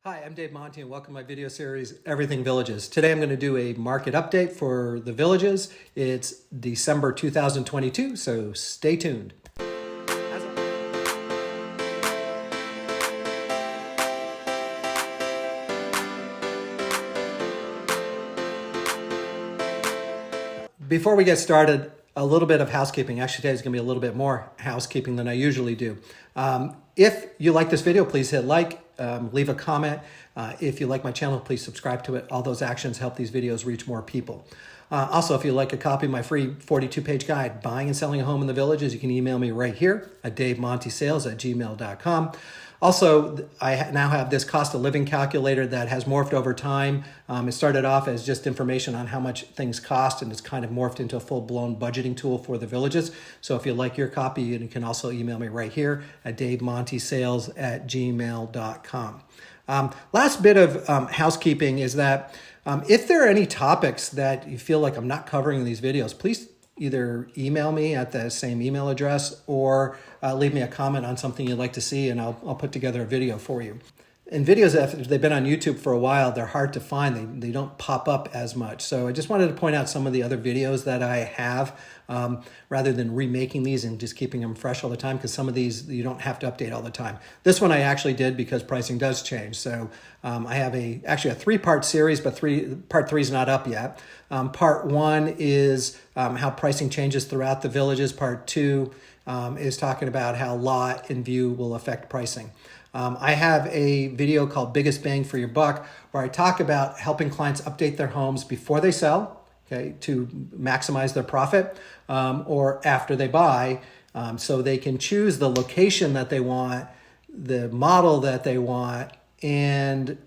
Hi, I'm Dave Monty and welcome to my video series, Everything Villages. Today I'm going to do a market update for the Villages. It's December 2022, so stay tuned. Before we get started, a little bit of housekeeping. Actually, today is going to be a little bit more housekeeping than I usually do. If you like this video, please hit like, leave a comment. If you like my channel, please subscribe to it. All those actions help these videos reach more people. Also, if you'd like a copy of my free 42-page guide, Buying and Selling a Home in the Villages, you can email me right here at davemontysales@gmail.com. Also, I now have this cost of living calculator that has morphed over time. It started off as just information on how much things cost, and it's kind of morphed into a full-blown budgeting tool for the Villages. So if you like your copy, you can also email me right here at davemontysales@gmail.com. Last bit of housekeeping is that if there are any topics that you feel like I'm not covering in these videos, please either email me at the same email address or leave me a comment on something you'd like to see, and I'll put together a video for you. And videos, if they've been on YouTube for a while, they're hard to find. They don't pop up as much. So I just wanted to point out some of the other videos that I have rather than remaking these and just keeping them fresh all the time, because some of these you don't have to update all the time. This one I actually did because pricing does change. So I have actually a three-part series, but part three is not up yet. Part one is how pricing changes throughout the Villages. Part two is talking about how lot and view will affect pricing. I have a video called Biggest Bang for Your Buck, where I talk about helping clients update their homes before they sell, okay, to maximize their profit, or after they buy, so they can choose the location that they want, the model that they want, and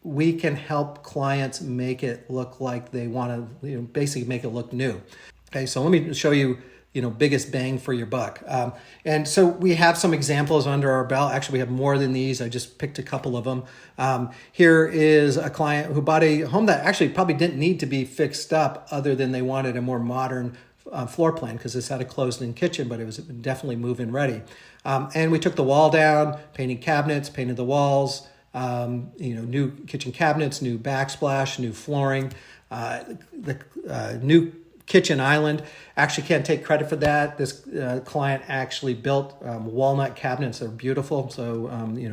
we can help clients make it look like they want to, basically make it look new. Okay, so let me show you, biggest bang for your buck. And so we have some examples under our belt. Actually, we have more than these. I just picked a couple of them. Here is a client who bought a home that actually probably didn't need to be fixed up, other than they wanted a more modern floor plan, because this had a closed-in kitchen, but it was definitely move-in ready. And we took the wall down, painted cabinets, painted the walls, new kitchen cabinets, new backsplash, new flooring, new kitchen island. Actually can't take credit for that. This client actually built walnut cabinets. They're beautiful. So,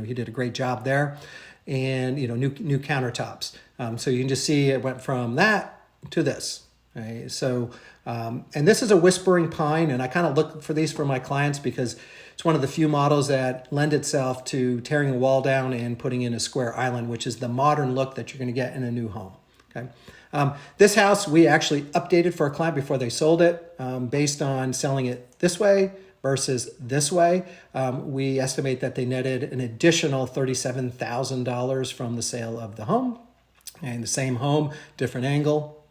he did a great job there. And, new countertops. So you can just see it went from that to this. Right? So, and this is a whispering pine. And I kind of look for these for my clients because it's one of the few models that lend itself to tearing a wall down and putting in a square island, which is the modern look that you're going to get in a new home. Okay. This house we actually updated for a client before they sold it, based on selling it this way versus this way. We estimate that they netted an additional $37,000 from the sale of the home. And the same home, different angle.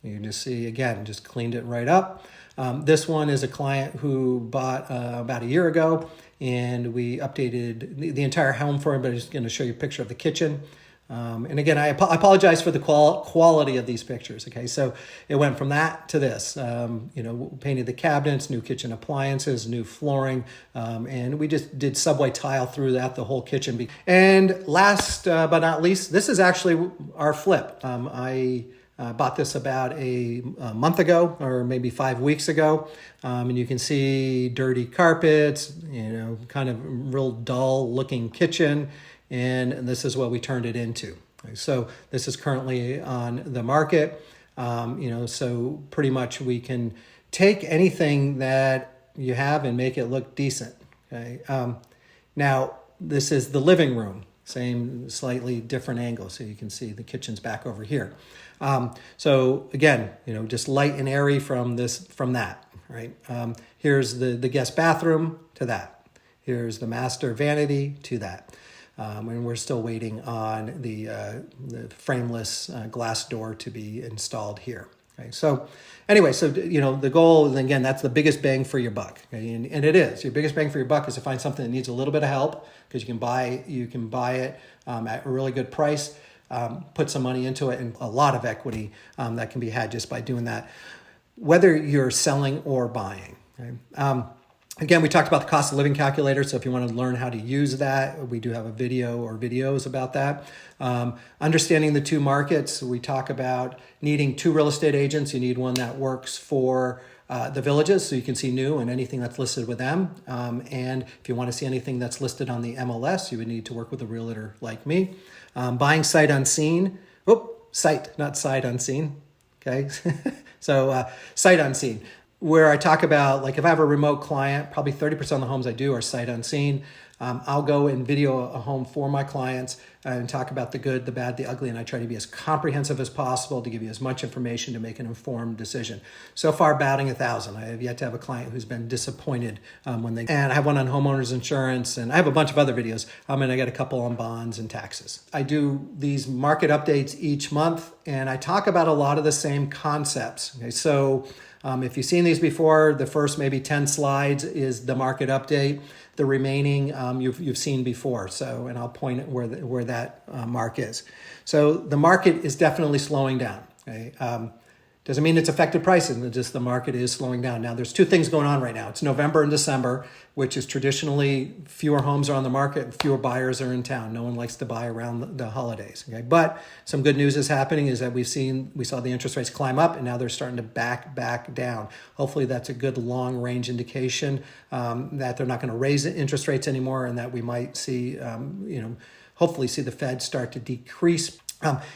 You can just see, again, just cleaned it right up. This one is a client who bought about a year ago, and we updated the entire home for him, but I'm just going to show you a picture of the kitchen. And again, I apologize for the quality of these pictures. Okay, so it went from that to this. Painted the cabinets, new kitchen appliances, new flooring, and we just did subway tile through that, the whole kitchen. And last but not least, this is actually our flip. I bought this about a month ago, or maybe 5 weeks ago, and you can see dirty carpets, kind of real dull looking kitchen. And this is what we turned it into. So this is currently on the market. So pretty much we can take anything that you have and make it look decent. Okay. Now this is the living room, same slightly different angle. So you can see the kitchen's back over here. So again, just light and airy from that, right? Here's the guest bathroom to that. Here's the master vanity to that. And we're still waiting on the frameless glass door to be installed here. Okay, so anyway, so the goal, and again, that's the biggest bang for your buck. Okay? And it is. Your biggest bang for your buck is to find something that needs a little bit of help, because you can buy it at a really good price, put some money into it, and a lot of equity that can be had just by doing that, whether you're selling or buying. Okay? Again, we talked about the cost of living calculator, so if you want to learn how to use that, we do have a video or videos about that. Understanding the two markets, we talk about needing two real estate agents. You need one that works for the villages, so you can see new and anything that's listed with them. And if you want to see anything that's listed on the MLS, you would need to work with a realtor like me. Buying sight unseen. Sight, not sight unseen. Okay, so sight unseen, where I talk about, like, if I have a remote client, probably 30% of the homes I do are sight unseen. I'll go and video a home for my clients and talk about the good, the bad, the ugly, and I try to be as comprehensive as possible to give you as much information to make an informed decision. So far, batting 1,000. I have yet to have a client who's been disappointed when they. And I have one on homeowners insurance, and I have a bunch of other videos. And I got a couple on bonds and taxes. I do these market updates each month, and I talk about a lot of the same concepts. Okay, so. If you've seen these before, the first maybe 10 slides is the market update. The remaining you've seen before. So, and I'll point at where that mark is. So the market is definitely slowing down. Okay? Doesn't mean it's affected prices, it's just the market is slowing down. Now, there's two things going on right now. It's November and December, which is traditionally fewer homes are on the market and fewer buyers are in town. No one likes to buy around the holidays. Okay, but some good news is happening is that we saw the interest rates climb up, and now they're starting to back down. Hopefully, that's a good long range indication that they're not going to raise interest rates anymore, and that we might see, hopefully, see the Fed start to decrease.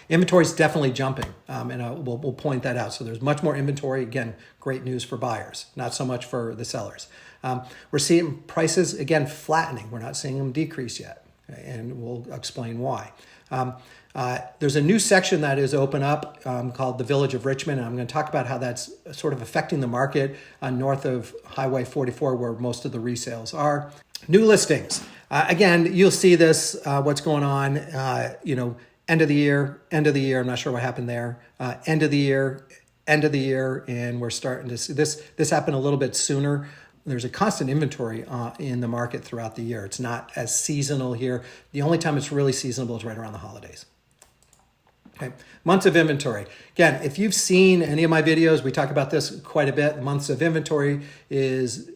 Inventory is definitely jumping, and we'll point that out. So there's much more inventory. Again, great news for buyers, not so much for the sellers. We're seeing prices, again, flattening. We're not seeing them decrease yet, okay? And we'll explain why. There's a new section that is open up called the Village of Richmond, and I'm going to talk about how that's sort of affecting the market north of Highway 44, where most of the resales are. New listings. Again, you'll see this, what's going on, end of the year, I'm not sure what happened there. End of the year, and we're starting to see this happen a little bit sooner. There's a constant inventory in the market throughout the year. It's not as seasonal here. The only time it's really seasonable is right around the holidays. Okay, months of inventory. Again, if you've seen any of my videos, we talk about this quite a bit. Months of inventory is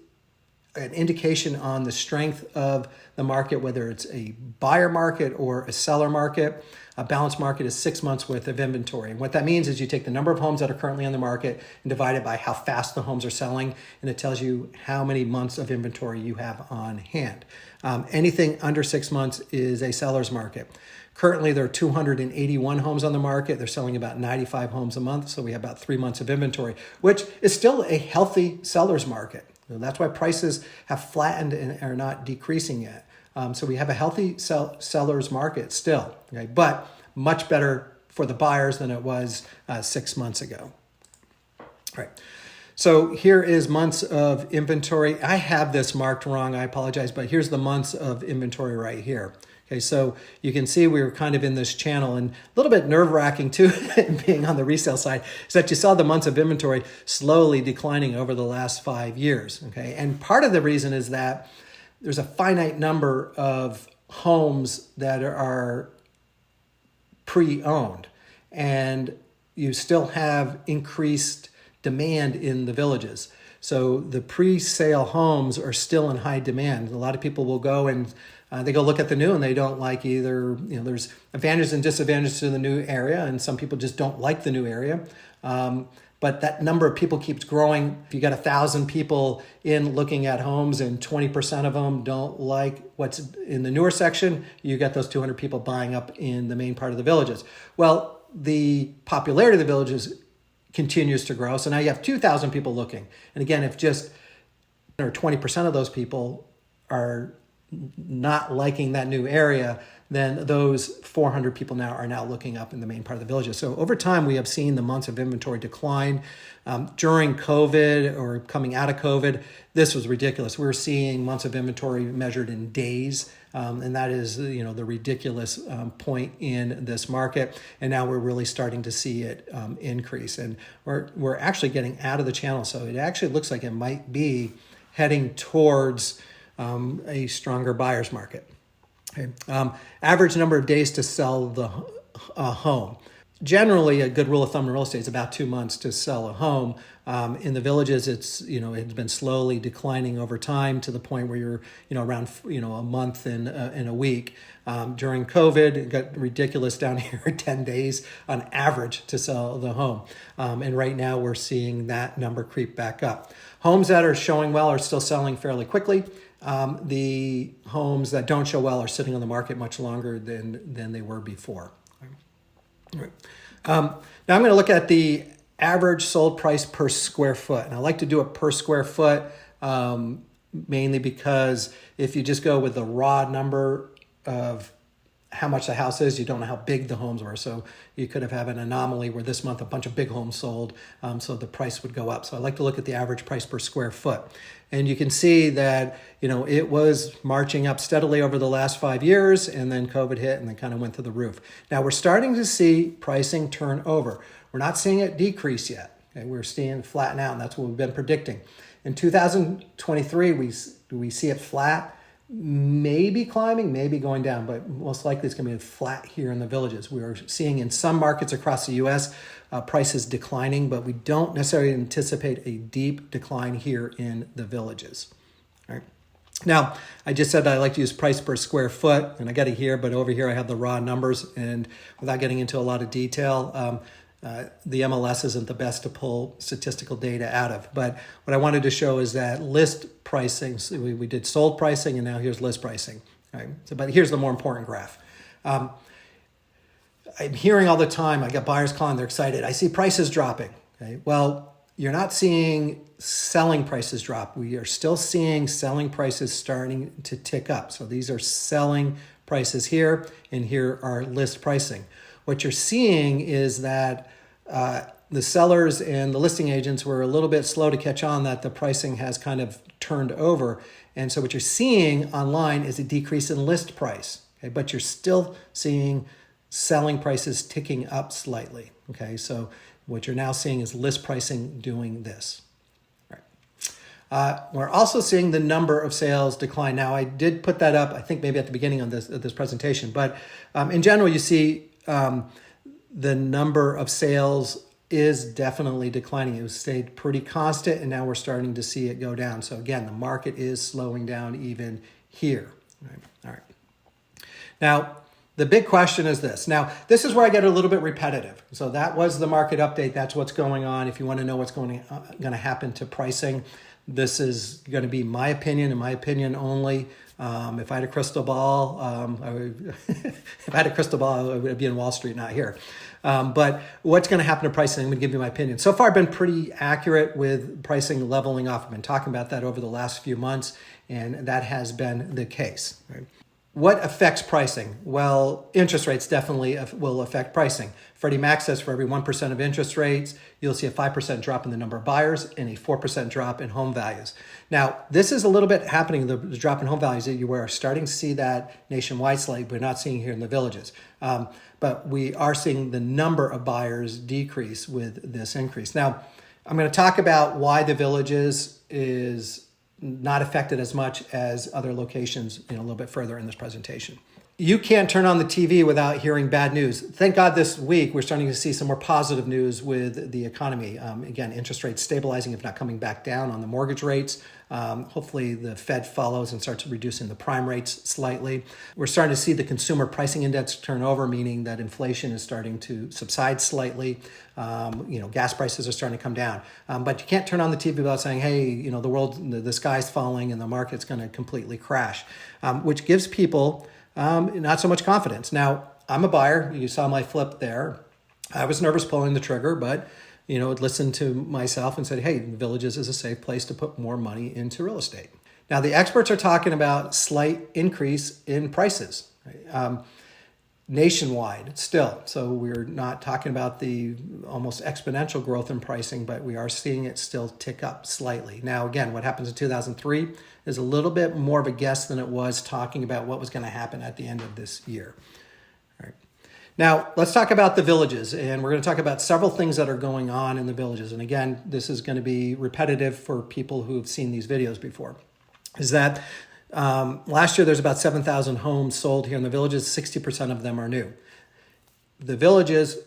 an indication on the strength of the market, whether it's a buyer market or a seller market. A balanced market is 6 months worth of inventory. And what that means is you take the number of homes that are currently on the market and divide it by how fast the homes are selling, and it tells you how many months of inventory you have on hand. Anything under 6 months is a seller's market. Currently, there are 281 homes on the market. They're selling about 95 homes a month, so we have about 3 months of inventory, which is still a healthy seller's market. That's why prices have flattened and are not decreasing yet. So we have a healthy seller's market still, okay? But much better for the buyers than it was 6 months ago. All right. So here is months of inventory. I have this marked wrong. I apologize, but here's the months of inventory right here. Okay, so you can see we were kind of in this channel, and a little bit nerve-wracking too, being on the resale side, is that you saw the months of inventory slowly declining over the last 5 years. Okay, and part of the reason is that there's a finite number of homes that are pre-owned, and you still have increased demand in the villages. So the pre-sale homes are still in high demand. A lot of people will go and they go look at the new, and they don't like either. There's advantages and disadvantages to the new area, and some people just don't like the new area. But that number of people keeps growing. If you got 1,000 people in looking at homes and 20% of them don't like what's in the newer section, you got those 200 people buying up in the main part of the villages. Well, the popularity of the villages continues to grow. So now you have 2,000 people looking. And again, if just 20% of those people are not liking that new area, then those 400 people now are looking up in the main part of the villages. So over time, we have seen the months of inventory decline. During COVID or coming out of COVID, this was ridiculous. We were seeing months of inventory measured in days, and that is the ridiculous point in this market. And now we're really starting to see it increase, and we're actually getting out of the channel. So it actually looks like it might be heading towards a stronger buyer's market. Okay. Average number of days to sell the home. generally a good rule of thumb in real estate is about 2 months to sell a home. In the villages, it's been slowly declining over time to the point where you're around a month and a week. During COVID, it got ridiculous down here at 10 days on average to sell the home. And right now we're seeing that number creep back up. Homes that are showing well are still selling fairly quickly. The homes that don't show well are sitting on the market much longer than they were before. Now I'm going to look at the average sold price per square foot. And I like to do it per square foot mainly because if you just go with the raw number of how much the house is, you don't know how big the homes were. So you could have an anomaly where this month a bunch of big homes sold, so the price would go up. So I like to look at the average price per square foot. And you can see that, it was marching up steadily over the last 5 years, and then COVID hit and then kind of went through the roof. Now we're starting to see pricing turn over. We're not seeing it decrease yet. Okay? We're seeing it flatten out, and that's what we've been predicting. In 2023, we see it flat, maybe climbing, maybe going down, but most likely it's going to be flat here in the villages. We are seeing in some markets across the U.S. Prices declining, but we don't necessarily anticipate a deep decline here in the villages. All right. Now, I just said I like to use price per square foot, and I got it here, but over here I have the raw numbers, and without getting into a lot of detail, the MLS isn't the best to pull statistical data out of. But what I wanted to show is that list pricing, so we did sold pricing, and now here's list pricing. All right? But here's the more important graph. I'm hearing all the time, I got buyers calling, they're excited. I see prices dropping. Okay? Well, you're not seeing selling prices drop. We are still seeing selling prices starting to tick up. So these are selling prices here, and here are list pricing. What you're seeing is that the sellers and the listing agents were a little bit slow to catch on that the pricing has kind of turned over. And so what you're seeing online is a decrease in list price, okay? But you're still seeing selling prices ticking up slightly, okay? So what you're now seeing is list pricing doing this. All right. We're also seeing the number of sales decline. Now, I did put that up, I think maybe at the beginning of this presentation, but in general, you see the number of sales is definitely declining. It stayed pretty constant, and now we're starting to see it go down. So again, the market is slowing down even here. All right. Now, the big question is this. Now, this is where I get a little bit repetitive. So that was the market update. That's what's going on. If you want to know what's going to happen to pricing, this is going to be my opinion and my opinion only. If I had a crystal ball, I would be in Wall Street, not here. But what's going to happen to pricing? I'm going to give you my opinion. So far, I've been pretty accurate with pricing leveling off. I've been talking about that over the last few months, and that has been the case. Right? What affects pricing? Well, interest rates definitely will affect pricing. Freddie Mac says for every 1% of interest rates, you'll see a 5% drop in the number of buyers and a 4% drop in home values. Now, this is a little bit happening, the drop in home values that you are starting to see that nationwide slightly, but we're not seeing here in the villages. But we are seeing the number of buyers decrease with this increase. Now, I'm going to talk about why the villages is not affected as much as other locations a little bit further in this presentation. You can't turn on the TV without hearing bad news. Thank God this week we're starting to see some more positive news with the economy. Again, interest rates stabilizing, if not coming back down on the mortgage rates. Hopefully the Fed follows and starts reducing the prime rates slightly. We're starting to see the consumer pricing index turn over, meaning that inflation is starting to subside slightly. Gas prices are starting to come down. But you can't turn on the TV without saying, hey, the world, the sky's falling and the market's going to completely crash, which gives people not so much confidence. Now, I'm a buyer. You saw my flip there. I was nervous pulling the trigger, but listened to myself and said, hey, Villages is a safe place to put more money into real estate. Now, the experts are talking about slight increase in prices nationwide still. So we're not talking about the almost exponential growth in pricing, but we are seeing it still tick up slightly. Now, again, what happens in 2003 is a little bit more of a guess than it was talking about what was going to happen at the end of this year. All right. Now, let's talk about the villages, and we're going to talk about several things that are going on in the villages. And again, this is going to be repetitive for people who have seen these videos before. Is that last year there's about 7,000 homes sold here in the villages. 60% of them are new. The villages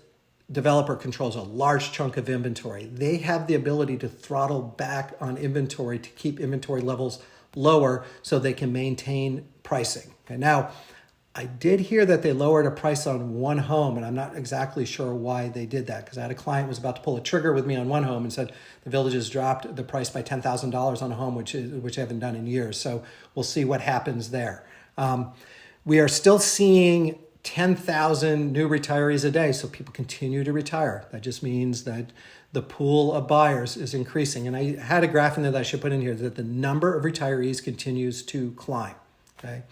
developer controls a large chunk of inventory. They have the ability to throttle back on inventory to keep inventory levels lower so they can maintain pricing. Okay, now, I did hear that they lowered a price on one home, and I'm not exactly sure why they did that, because I had a client who was about to pull a trigger with me on one home and said the Villages dropped the price by $10,000 on a home, which I haven't done in years. So we'll see what happens there. We are still seeing 10,000 new retirees a day, so people continue to retire. That just means that the pool of buyers is increasing. And I had a graph in there that I should put in here that the number of retirees continues to climb. Okay.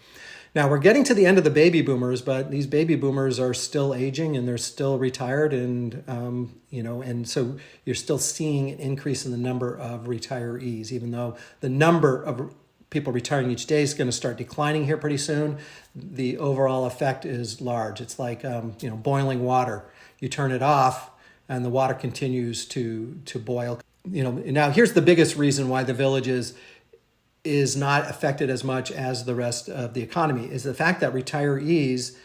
Now we're getting to the end of the baby boomers, but these baby boomers are still aging and they're still retired, and and so you're still seeing an increase in the number of retirees, even though the number of people retiring each day is going to start declining here pretty soon. The overall effect is large. It's like boiling water. You turn it off, and the water continues to boil. Now here's the biggest reason why the Villages is not affected as much as the rest of the economy is the fact that retirees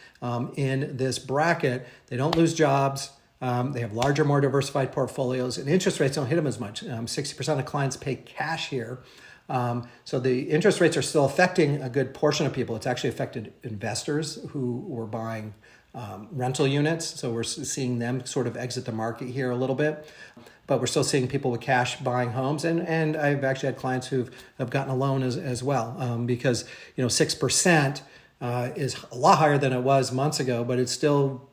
in this bracket, they don't lose jobs, they have larger, more diversified portfolios, and interest rates don't hit them as much. 60% of clients pay cash here. So the interest rates are still affecting a good portion of people. It's actually affected investors who were buying rental units. So we're seeing them sort of exit the market here a little bit. But we're still seeing people with cash buying homes. And I've actually had clients who have gotten a loan as well because 6% is a lot higher than it was months ago, but it's still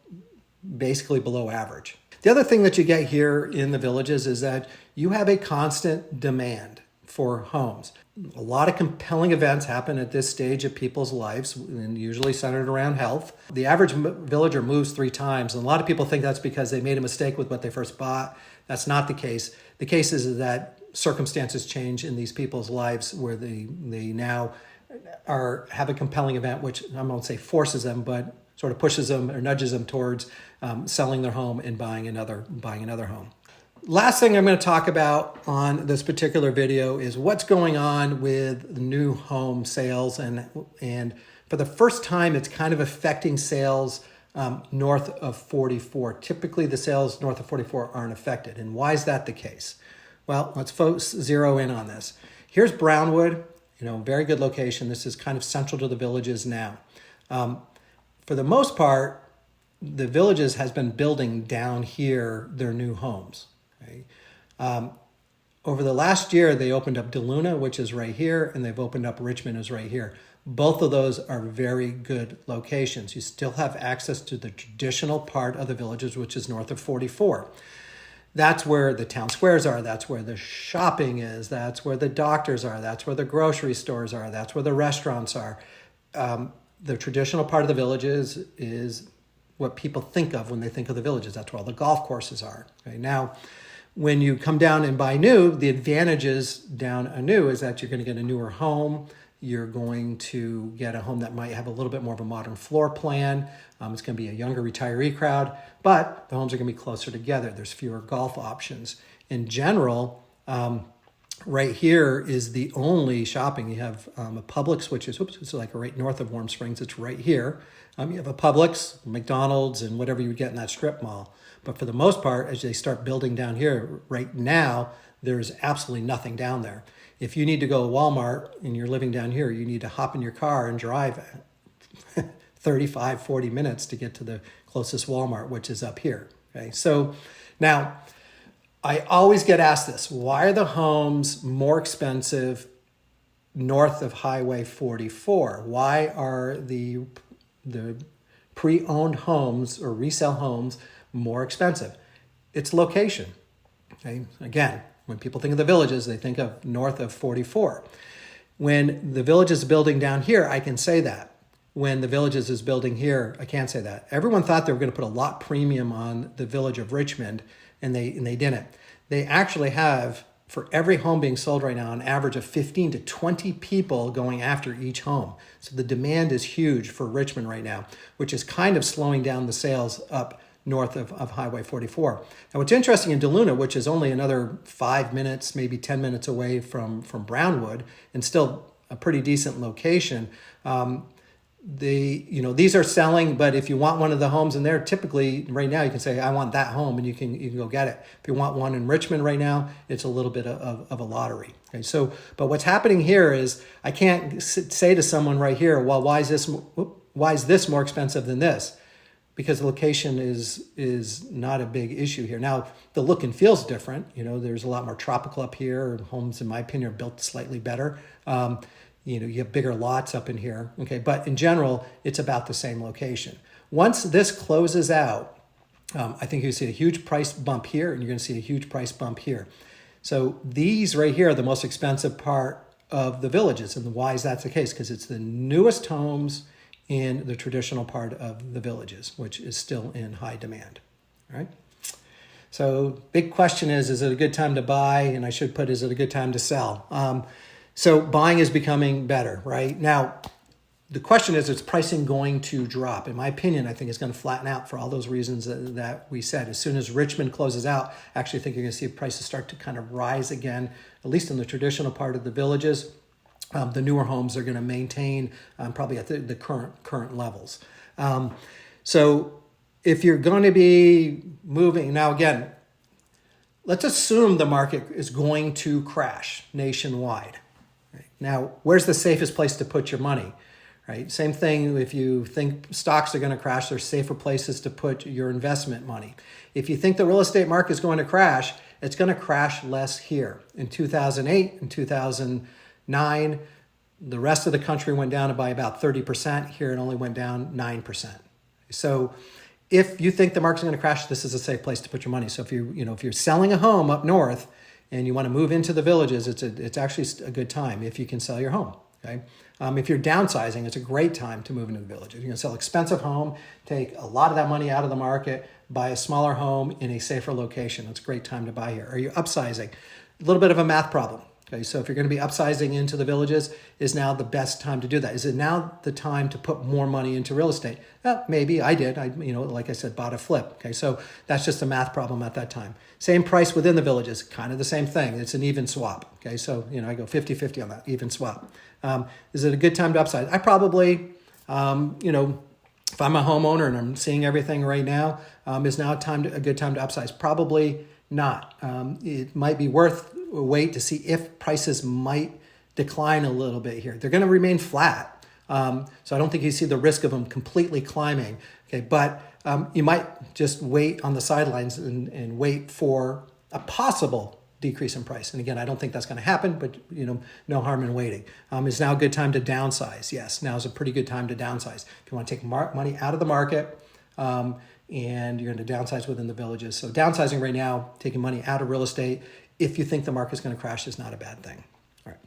basically below average. The other thing that you get here in the Villages is that you have a constant demand for homes. A lot of compelling events happen at this stage of people's lives, and usually centered around health. The average villager moves 3 times, and a lot of people think that's because they made a mistake with what they first bought. That's not the case. The case is that circumstances change in these people's lives where they now have a compelling event, which I won't say forces them, but sort of pushes them or nudges them towards selling their home and buying another home. Last thing I'm going to talk about on this particular video is what's going on with new home sales, and for the first time, it's kind of affecting sales north of 44. Typically, the sales north of 44 aren't affected, and why is that the case? Well, let's zero in on this. Here's Brownwood, very good location. This is kind of central to the Villages now. For the most part, the Villages has been building down here their new homes. Okay. Over the last year, they opened up DeLuna, which is right here, and they've opened up Richmond, is right here. Both of those are very good locations. You still have access to the traditional part of the Villages, which is north of 44. That's where the town squares are. That's where the shopping is. That's where the doctors are. That's where the grocery stores are. That's where the restaurants are. The traditional part of the Villages is what people think of when they think of the Villages. That's where all the golf courses are. Okay, now, when you come down and buy new, the advantages down anew is that you're going to get a newer home. You're going to get a home that might have a little bit more of a modern floor plan. It's going to be a younger retiree crowd, but the homes are going to be closer together. There's fewer golf options. In general, right here is the only shopping. You have a Publix, which is it's like right north of Warm Springs. It's right here. You have a Publix, McDonald's, and whatever you would get in that strip mall. But for the most part, as they start building down here, right now, there's absolutely nothing down there. If you need to go to Walmart and you're living down here, you need to hop in your car and drive 35, 40 minutes to get to the closest Walmart, which is up here. Okay, so now I always get asked this: why are the homes more expensive north of Highway 44? Why are the pre-owned homes or resale homes more expensive? It's location. Okay, again, when people think of the Villages, they think of north of 44. When the Villages is building down here, I can say that. When the Villages is building here, I can't say that. Everyone thought they were going to put a lot premium on the Village of Richmond, and they didn't. They actually have, for every home being sold right now, an average of 15 to 20 people going after each home. So the demand is huge for Richmond right now, which is kind of slowing down the sales up north of Highway 44. Now, what's interesting in DeLuna, which is only another 5 minutes, maybe 10 minutes away from Brownwood, and still a pretty decent location, these are selling, but if you want one of the homes in there, typically right now you can say, I want that home, and you can go get it. If you want one in Richmond right now, it's a little bit of a lottery. Okay, so, but what's happening here is I can't say to someone right here, well, why is this more expensive than this? Because the location is not a big issue here. Now, the look and feel's different. There's a lot more tropical up here. Homes, in my opinion, are built slightly better. You have bigger lots up in here. Okay, but in general, it's about the same location. Once this closes out, I think you see a huge price bump here, and you're going to see a huge price bump here. So these right here are the most expensive part of the villages. And why is that the case? Because it's the newest homes in the traditional part of the villages, which is still in high demand. All right. So big question is it a good time to buy? And I should put, is it a good time to sell? So buying is becoming better, right? Now, the question is pricing going to drop? In my opinion, I think it's going to flatten out for all those reasons that we said. As soon as Richmond closes out, I actually think you're going to see prices start to kind of rise again, at least in the traditional part of the villages. The newer homes are going to maintain probably at the current levels. So if you're going to be moving, now again, let's assume the market is going to crash nationwide. Right? Now, where's the safest place to put your money? Right? Same thing if you think stocks are going to crash, there's safer places to put your investment money. If you think the real estate market is going to crash, it's going to crash less here. In 2008 and 2009, the rest of the country went down by about 30%. Here it only went down 9%. So if you think the market's going to crash, this is a safe place to put your money. So if you're selling a home up north and you want to move into the villages, it's actually a good time if you can sell your home. Okay. If you're downsizing, it's a great time to move into the villages. You're going to sell an expensive home, take a lot of that money out of the market, buy a smaller home in a safer location. It's a great time to buy here. Are you upsizing? A little bit of a math problem. Okay, so if you're going to be upsizing into the villages, is now the best time to do that? Is it now the time to put more money into real estate? Maybe I did. Like I said, bought a flip. Okay, so that's just a math problem at that time. Same price within the villages, kind of the same thing. It's an even swap. Okay, so I go 50-50 on that, even swap. Is it a good time to upsize? I probably, if I'm a homeowner and I'm seeing everything right now, is now a good time to upsize? Probably not. It might be worth a wait to see if prices might decline a little bit here. They're going to remain flat. So I don't think you see the risk of them completely climbing. Okay, but you might just wait on the sidelines and wait for a possible decrease in price. And again, I don't think that's going to happen, but no harm in waiting. Is now a good time to downsize? Yes, now is a pretty good time to downsize. If you want to take money out of the market, and you're going to downsize within the villages. So downsizing right now, taking money out of real estate, if you think the market's going to crash, is not a bad thing. All right.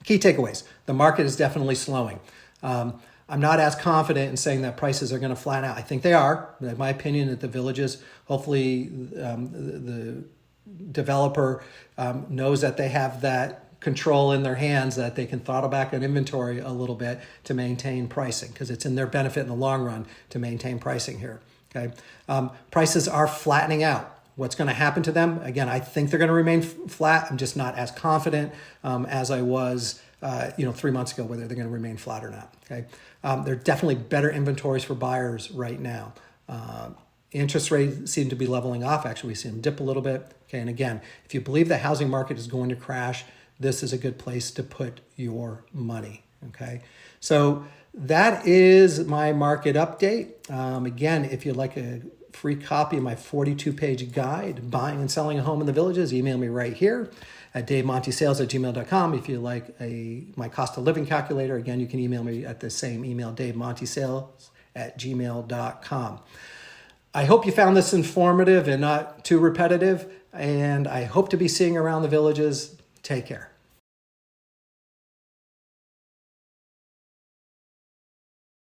Key takeaways. The market is definitely slowing. I'm not as confident in saying that prices are going to flatten out. I think they are. In my opinion, at the villages, hopefully the developer knows that they have that control in their hands, that they can throttle back on inventory a little bit to maintain pricing, because it's in their benefit in the long run to maintain pricing here. Okay, prices are flattening out. What's going to happen to them? Again, I think they're going to remain flat. I'm just not as confident as I was, 3 months ago, whether they're going to remain flat or not. Okay, there are definitely better inventories for buyers right now. Interest rates seem to be leveling off. Actually, we see them dip a little bit. Okay, and again, if you believe the housing market is going to crash, this is a good place to put your money. Okay, so that is my market update. Again, if you'd like a free copy of my 42-page guide, buying and selling a home in the villages, email me right here at davemontysales@gmail.com. If you like my cost of living calculator, again, you can email me at the same email, davemontysales@gmail.com. I hope you found this informative and not too repetitive, and I hope to be seeing you around the villages. Take care.